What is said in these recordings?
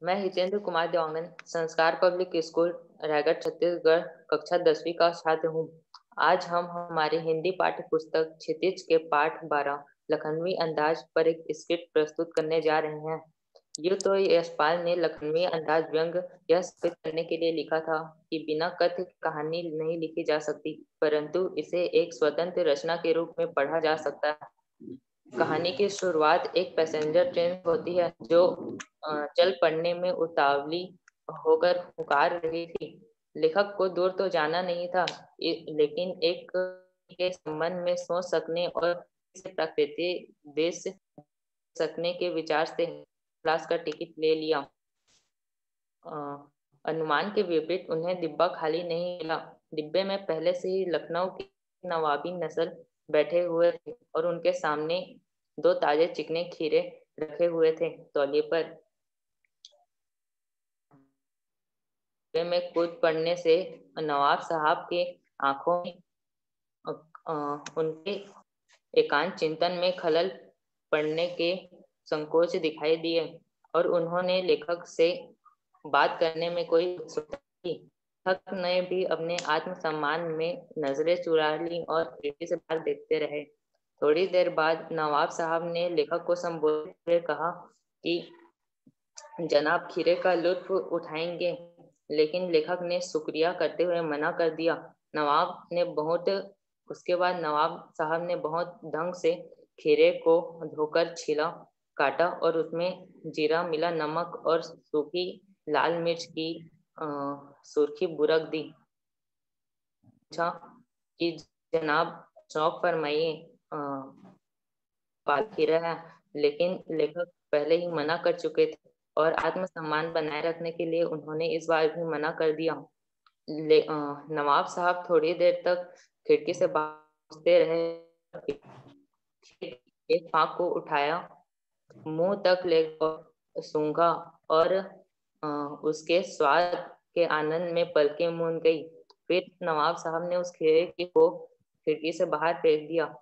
मैं हितेंद्र कुमार देवांगन संस्कार public school Raigarh Chhattisgarh कक्षा 10वीं का छात्र हूँ। आज हम हमारी हिंदी पाठ्य पुस्तक क्षितिज के पाठ 12 लखनवी अंदाज पर एक स्क्रिप्ट प्रस्तुत करने जा रहे हैं। यूँ तो यशपाल ने लखनवी अंदाज व्यंग यह साबित करने के लिए लिखा था कि बिना कथ्य कहानी नहीं लिखी जा सकती, परंतु इसे एक स्वतंत्र रचना के रूप में पढ़ा जा सकता है। कहानी की शुरुआत एक पैसेंजर ट्रेन होती है जो चल पड़ने में उतावली होकर पुकार रही थी। लेखक को दूर तो जाना नहीं था, लेकिन एक के संबंध में सोच सकने और इसे प्राकृतिक देश सकने के विचार से क्लास का टिकट ले लिया। अनुमान के विपरीत उन्हें डिब्बा खाली नहीं मिला। डिब्बे में पहले से ही लखनऊ की नवाबी नस्ल बैठे हुए थे और उनके सामने 2 ताजे चिकने खीरे रखे हुए थे। तौलिए पर में कूद पड़ने से नवाब साहब के आंखों में उनके एकांत चिंतन में खलल पड़ने के संकोच दिखाई दिए और उन्होंने लेखक से बात करने में कोई उत्सुकता नहीं। लेखक ने भी अपने आत्मसम्मान में नजरें चुरा ली और खिड़की से बाहर देखते रहे। थोड़ी देर बाद नवाब साहब ने लेखक को संबोधित हुए कहा कि जनाब खीरे का लुत्फ उठाएंगे, लेकिन लेखक ने शुक्रिया करते हुए मना कर दिया। उसके बाद नवाब साहब ने बहुत ढंग से खीरे को धोकर छीला, काटा और उसमें जीरा मिला नमक और सूखी लाल मिर्च की सुर्खी बुरक दी। पूछा कि जनाब शौक फरमाइए, बात खीरा है, लेकिन लेखक पहले ही मना कर चुके थे और आत्मसम्मान बनाए रखने के लिए उन्होंने इस बार भी मना कर दिया। नवाब साहब थोड़ी देर तक खिड़की से बाहर रहे, एक फाक को उठाया, मुंह तक ले सूंघा और उसके स्वाद के आनंद में पलकें मूंद गई। फिर नवाब साहब ने उस खीरे को खिड़की से बाहर फेंक दिया।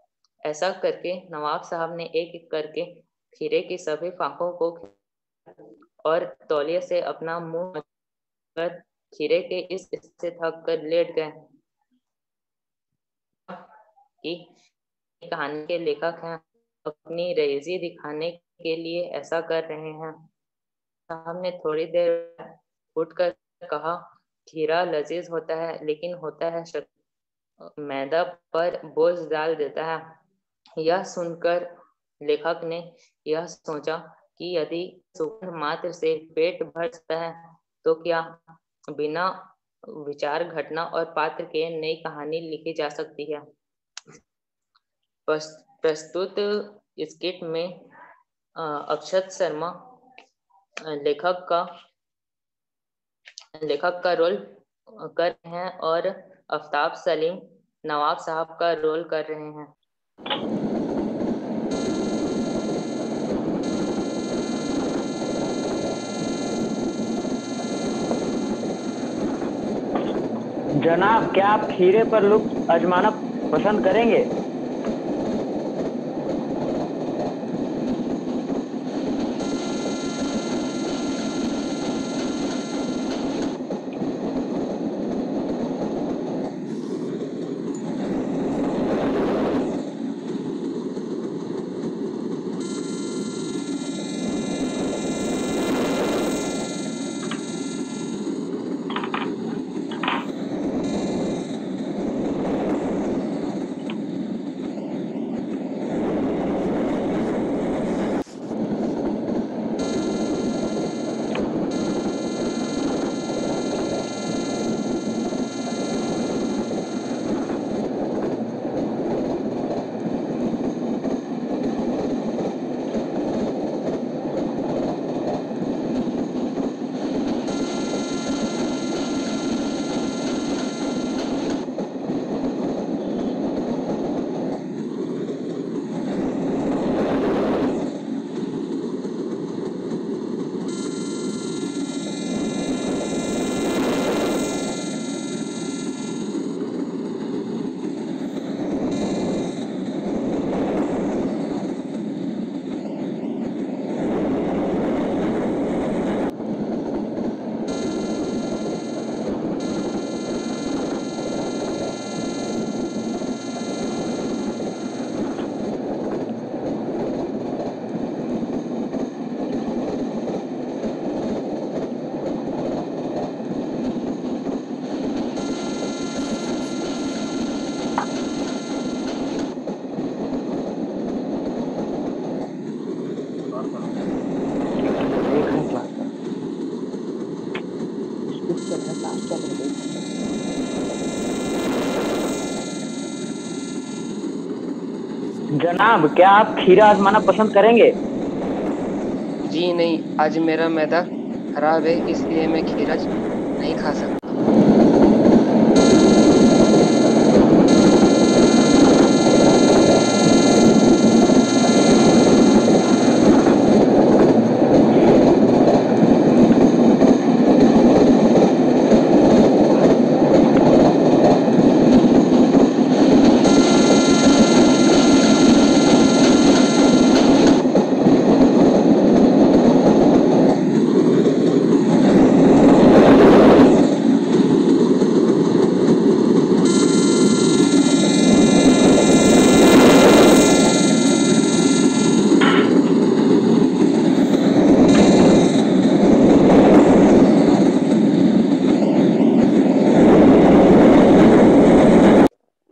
ऐसा करके नवाब साहब ने एक एक करके खीरे की सभी फाकों को और तौलिए से अपना मुंह कर खीरे के इस हिस्से थक कर लेट गए कि कहानी के लेखक हैं, अपनी रईसी दिखाने के लिए ऐसा कर रहे हैं। साहब ने थोड़ी देर उठकर कहा, खीरा लजीज होता है, लेकिन होता है मैदा पर बोझ डाल देता है। यह सुनकर लेखक ने यह सोचा कि यदि सुगंध मात्र से पेट भर सकता है, तो क्या बिना विचार घटना और पात्र के नई कहानी लिखी जा सकती है। प्रस्तुत स्किट में अक्षत शर्मा लेखक का रोल कर रहे हैं और आफ्ताब सलीम नवाब साहब का रोल कर रहे हैं। जनाब, क्या आप खीरे पर लुत्फ आजमाना पसंद करेंगे? जनाब, क्या आप खीरा आजमाना पसंद करेंगे? जी नहीं, आज मेरा मैदा खराब है, इसलिए मैं खीरा नहीं खा सकता।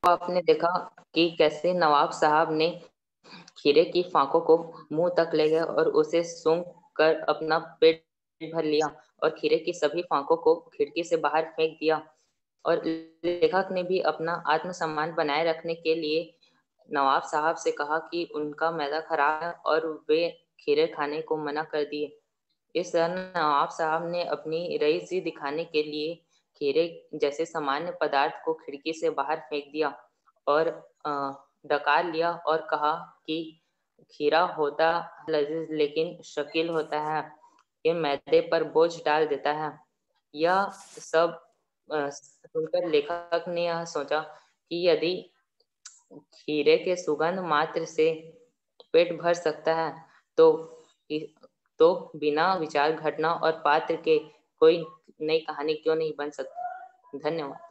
आपने देखा कि कैसे नवाब साहब ने खीरे की फांकों को मुंह तक ले गए और उसे सूंघ कर अपना पेट भर लिया और खीरे की सभी फांकों को खिड़की से बाहर फेंक दिया। और लेखक ने भी अपना आत्मसम्मान बनाए रखने के लिए नवाब साहब से कहा कि उनका मैदा खराब है और वे खीरे खाने को मना कर दिए। इस तरह नवाब साहब ने अपनी रईसी दिखाने के लिए खीरे जैसे सामान्य पदार्थ को खिड़की से बाहर फेंक दिया और डकार लिया और कहा कि खीरा होता लजीज लेकिन शकील होता है, ये मैदे पर बोझ डाल देता है। यह सब सुनकर लेखक ने यह सोचा कि यदि खीरे के सुगंध मात्र से पेट भर सकता है तो तो बिना विचार घटना और पात्र के कोई नई कहानी क्यों नहीं बन सकती। धन्यवाद।